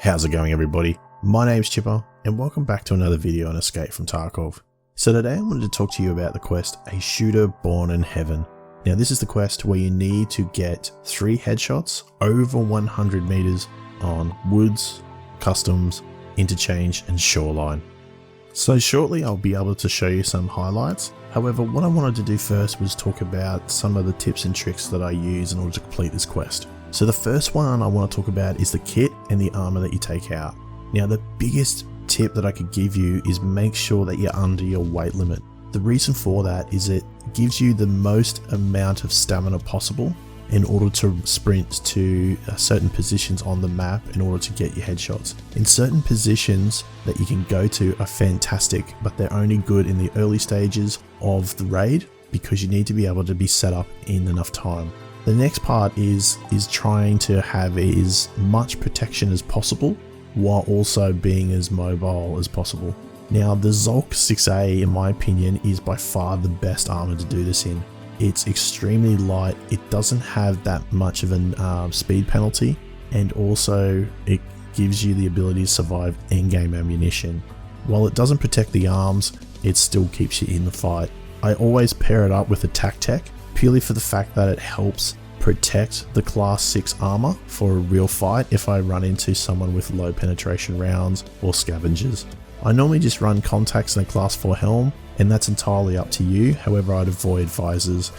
How's it going, everybody? My name's Chipper and welcome back to another video on Escape from Tarkov. So today I wanted to talk to you about the quest, A Shooter Born in Heaven. Now this is the quest where you need to get 3 headshots over 100 meters on Woods, Customs, Interchange and Shoreline. So shortly I'll be able to show you some highlights. However, what I wanted to do first was talk about some of the tips and tricks that I use in order to complete this quest. So the first one I want to talk about is the kit and the armor that you take out. Now the biggest tip that I could give you is make sure that you're under your weight limit. The reason for that is it gives you the most amount of stamina possible in order to sprint to certain positions on the map in order to get your headshots. In certain positions that you can go to are fantastic, but they're only good in the early stages of the raid because you need to be able to be set up in enough time. The next part is trying to have as much protection as possible while also being as mobile as possible. Now the Zolk 6A in my opinion is by far the best armor to do this in. It's extremely light, it doesn't have that much of a speed penalty, and also it gives you the ability to survive endgame ammunition. While it doesn't protect the arms, it still keeps you in the fight. I always pair it up with attack tech, purely for the fact that it helps protect the class 6 armor for a real fight if I run into someone with low penetration rounds or scavengers. I normally just run contacts and a class 4 helm, and that's entirely up to you, however I'd avoid visors.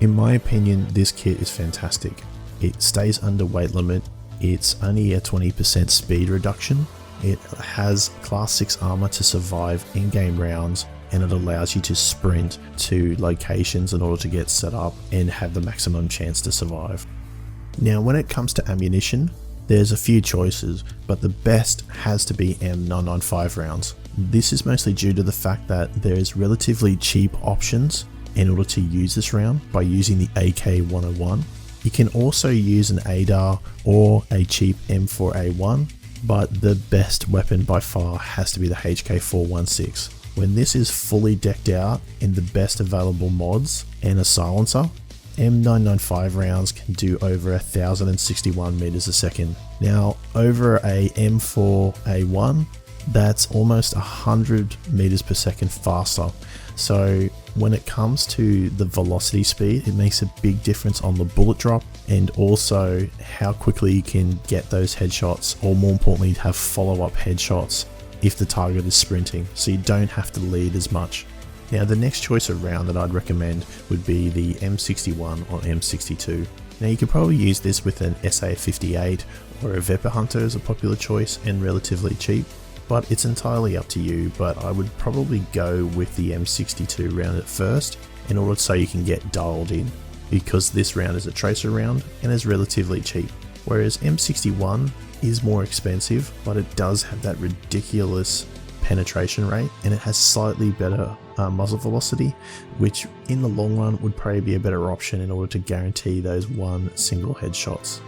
In my opinion, this kit is fantastic. It stays under weight limit, it's only a 20% speed reduction, it has class 6 armor to survive in-game rounds, and it allows you to sprint to locations in order to get set up and have the maximum chance to survive. Now when it comes to ammunition, there's a few choices, but the best has to be M995 rounds. This is mostly due to the fact that there's relatively cheap options in order to use this round by using the AK101. You can also use an ADAR or a cheap M4A1, but the best weapon by far has to be the HK416. When this is fully decked out in the best available mods and a silencer, M995 rounds can do over 1061 meters a second. Now over a M4A1, that's almost 100 meters per second faster. So when it comes to the velocity speed, it makes a big difference on the bullet drop and also how quickly you can get those headshots, or more importantly have follow-up headshots if the target is sprinting, so you don't have to lead as much. Now the next choice of round that I'd recommend would be the M61 or M62. Now you could probably use this with an SA58 or a Vepr Hunter as a popular choice and relatively cheap, but it's entirely up to you. But I would probably go with the M62 round at first in order so you can get dialed in, because this round is a tracer round and is relatively cheap, whereas M61 is more expensive, but it does have that ridiculous penetration rate and it has slightly better muzzle velocity, which in the long run would probably be a better option in order to guarantee those one single headshots.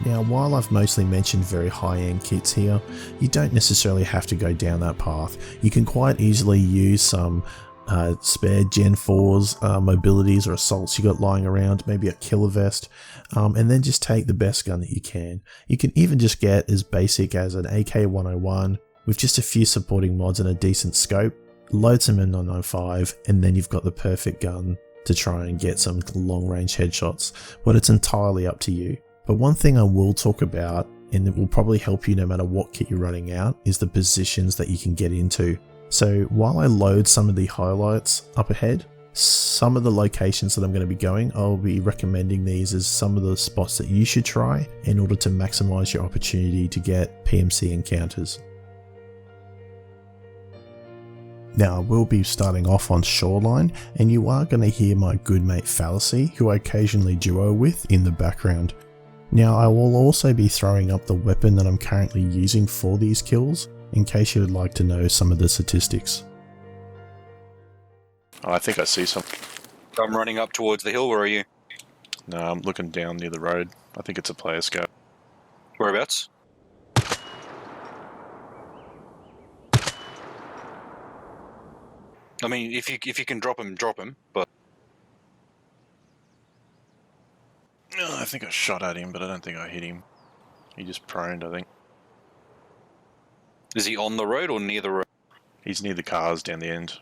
Now while I've mostly mentioned very high-end kits here, you don't necessarily have to go down that path. You can quite easily use some spare Gen 4's mobilities or assaults you got lying around, maybe a killer vest, and then just take the best gun that you can. You can even just get as basic as an AK101 with just a few supporting mods and a decent scope, load some M995, and then you've got the perfect gun to try and get some long range headshots, but it's entirely up to you. But one thing I will talk about, and it will probably help you no matter what kit you're running out, is the positions that you can get into. So while I load some of the highlights up ahead, some of the locations that I'm going to be going, I'll be recommending these as some of the spots that you should try in order to maximize your opportunity to get PMC encounters. Now I will be starting off on Shoreline, and you are going to hear my good mate Fallacy, who I occasionally duo with, in the background. Now I will also be throwing up the weapon that I'm currently using for these kills, in case you would like to know some of the statistics. Oh, I think I see some. I'm running up towards the hill, where are you? No, I'm looking down near the road. I think it's a player scout. Whereabouts? I mean, if you can drop him, but... I think I shot at him, but I don't think I hit him. He just proned, I think. Is he on the road or near the road? He's near the cars down the end.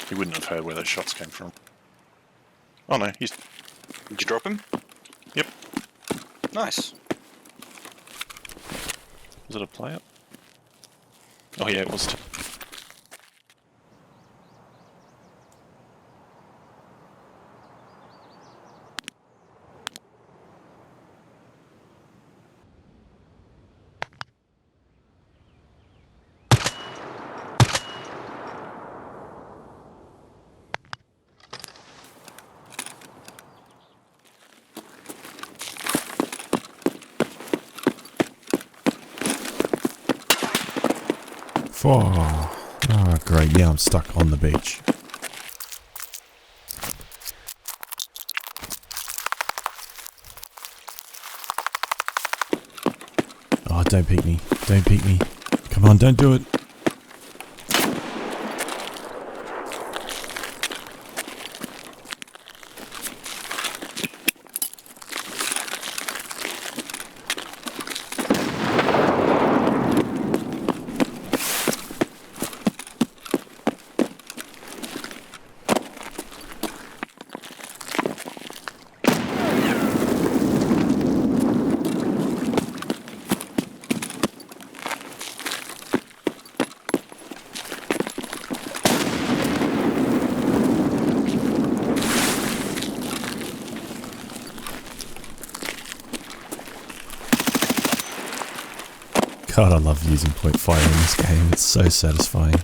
He wouldn't have heard where those shots came from. Oh no, he's... Did you drop him? Yep. Nice. Was it a player? Oh yeah, it was. Oh, great. Now I'm stuck on the beach. Oh, don't peek me. Don't peek me. Come on, don't do it. God, I love using point fire in this game. It's so satisfying.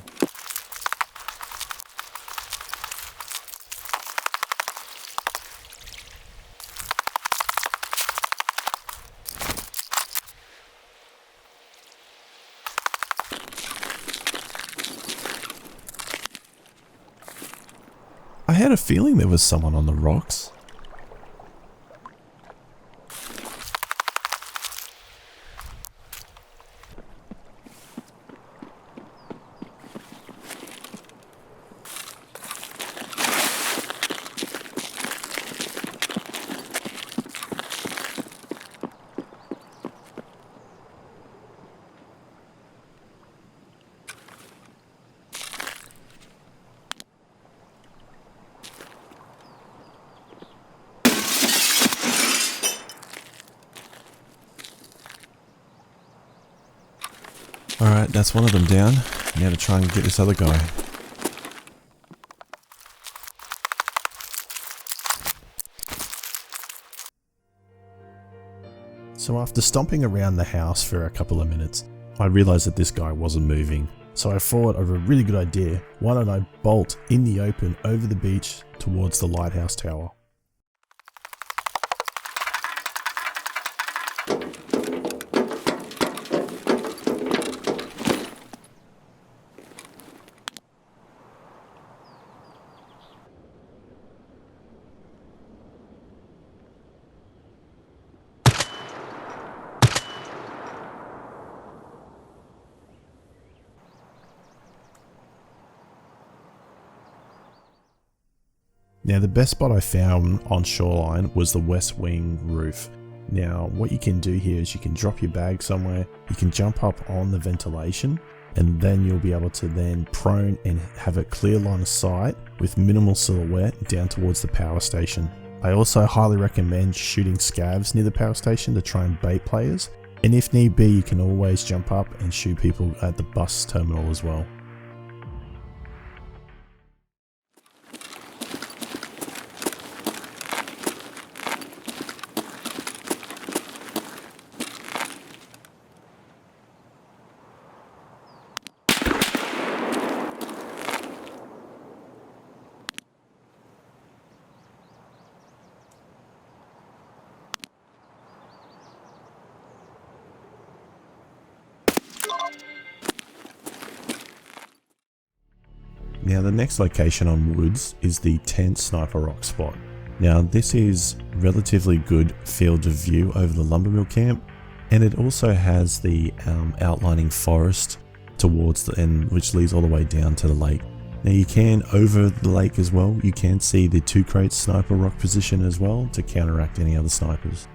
I had a feeling there was someone on the rocks. Alright, that's one of them down. Now to try and get this other guy. So after stomping around the house for a couple of minutes, I realised that this guy wasn't moving. So I thought of a really good idea. Why don't I bolt in the open over the beach towards the lighthouse tower? Now the best spot I found on Shoreline was the west wing roof. Now what you can do here is you can drop your bag somewhere, you can jump up on the ventilation, and then you'll be able to then prone and have a clear line of sight with minimal silhouette down towards the power station. I also highly recommend shooting scavs near the power station to try and bait players, and if need be you can always jump up and shoot people at the bus terminal as well. Now the next location on Woods is the 10 Sniper Rock spot. Now this is relatively good field of view over the lumbermill camp, and it also has the outlining forest towards the end, which leads all the way down to the lake. Now you can, over the lake as well, you can see the 2 crates sniper rock position as well to counteract any other snipers.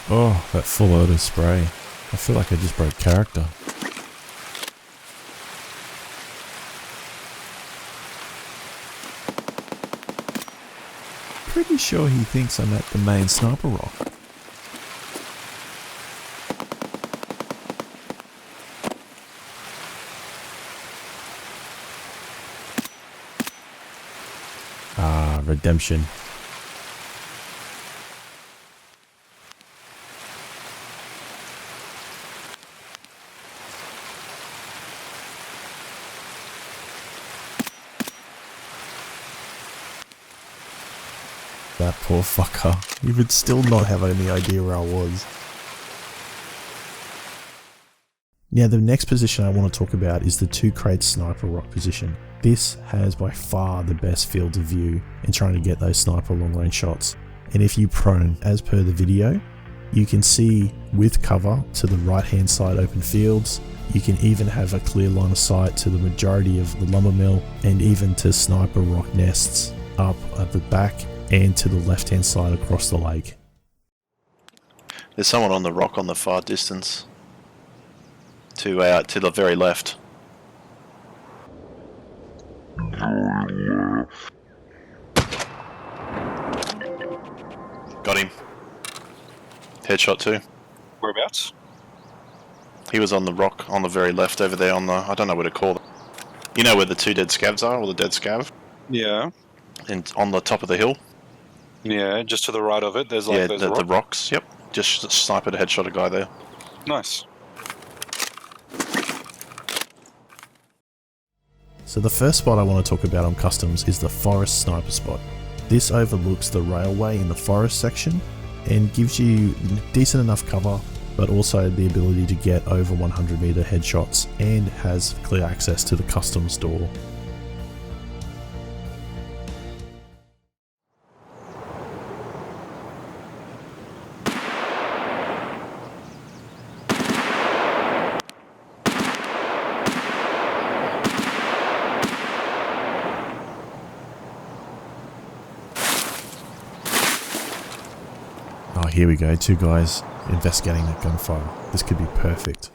Oh, that full auto spray. I feel like I just broke character. Pretty sure he thinks I'm at the main sniper rock. Ah, redemption. That poor fucker. He would still not have any idea where I was. Now the next position I want to talk about is the 2 crates sniper rock position. This has by far the best field of view in trying to get those sniper long range shots. And if you prone, as per the video, you can see with cover to the right hand side open fields. You can even have a clear line of sight to the majority of the lumber mill and even to sniper rock nests up at the back and to the left hand side across the lake. There's someone on the rock on the far distance. To the very left. Got him. Headshot too. Whereabouts? He was on the rock on the very left over there on the, I don't know what to call it. You know where the 2 dead scavs are, or the dead scav? Yeah. And on the top of the hill? Yeah, just to the right of it, there's like the rocks, yep. Just sniper to headshot a guy there. Nice. So the first spot I want to talk about on customs is the forest sniper spot. This overlooks the railway in the forest section and gives you decent enough cover, but also the ability to get over 100 meter headshots and has clear access to the customs door. Oh, here we go, 2 guys investigating that gunfire. This could be perfect.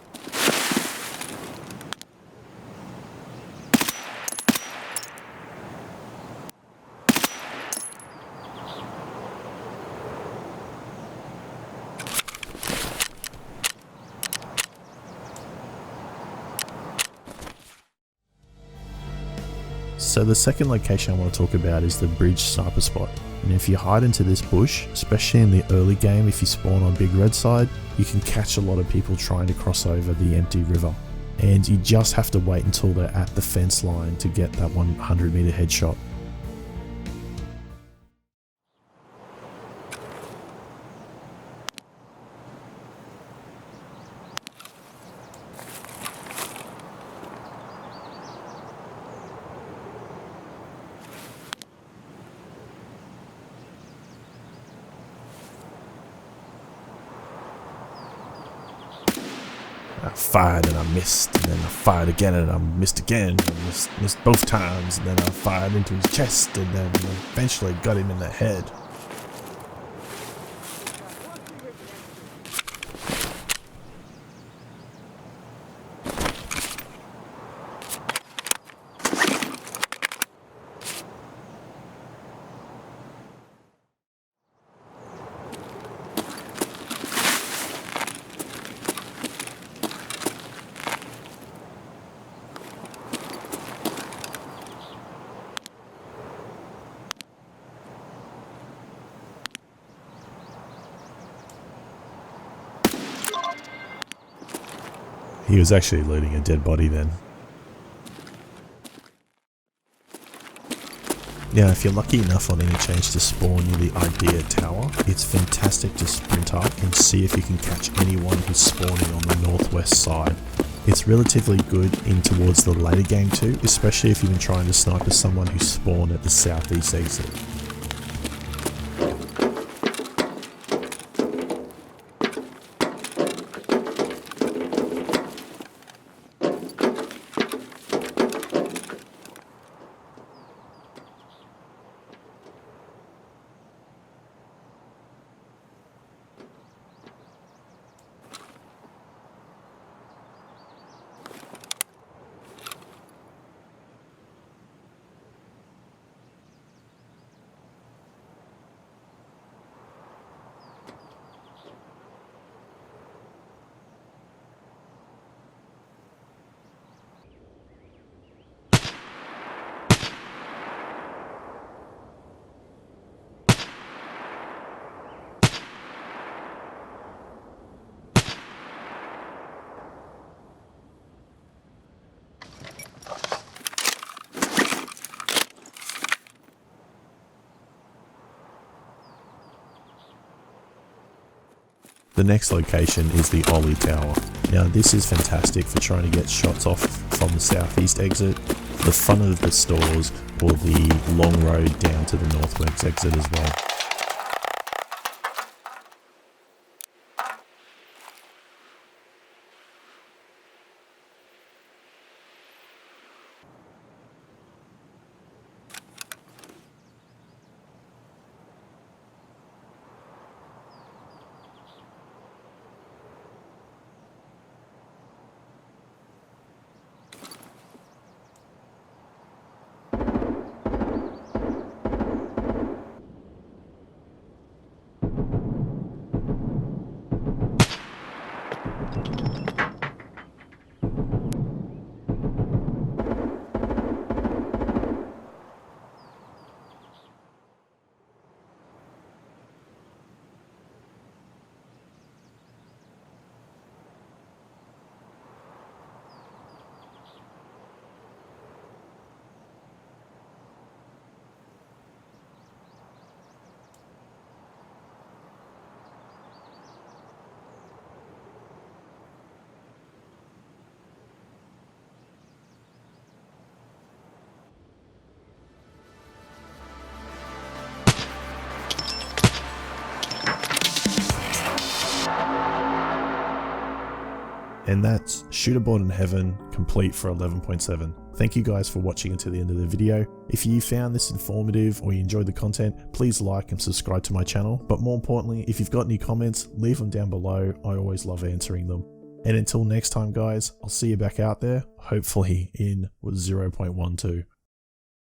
So the second location I want to talk about is the bridge sniper spot. And if you hide into this bush, especially in the early game, if you spawn on Big Red side, you can catch a lot of people trying to cross over the empty river. And you just have to wait until they're at the fence line to get that 100 meter headshot. I fired and I missed, and then I fired again and I missed again, and missed both times, and then I fired into his chest, and then eventually got him in the head. He was actually looting a dead body then. Now, if you're lucky enough on Interchange to spawn near the Idea Tower, it's fantastic to sprint up and see if you can catch anyone who's spawning on the northwest side. It's relatively good in towards the later game too, especially if you've been trying to sniper someone who spawned at the southeast exit. The next location is the Ollie Tower. Now this is fantastic for trying to get shots off from the southeast exit, the front of the stores, or the long road down to the northwest exit as well. And that's Shooter Born in Heaven complete for 11.7. Thank you guys for watching until the end of the video. If you found this informative or you enjoyed the content, please like and subscribe to my channel. But more importantly, if you've got any comments, leave them down below. I always love answering them. And until next time guys, I'll see you back out there, hopefully in 0.12.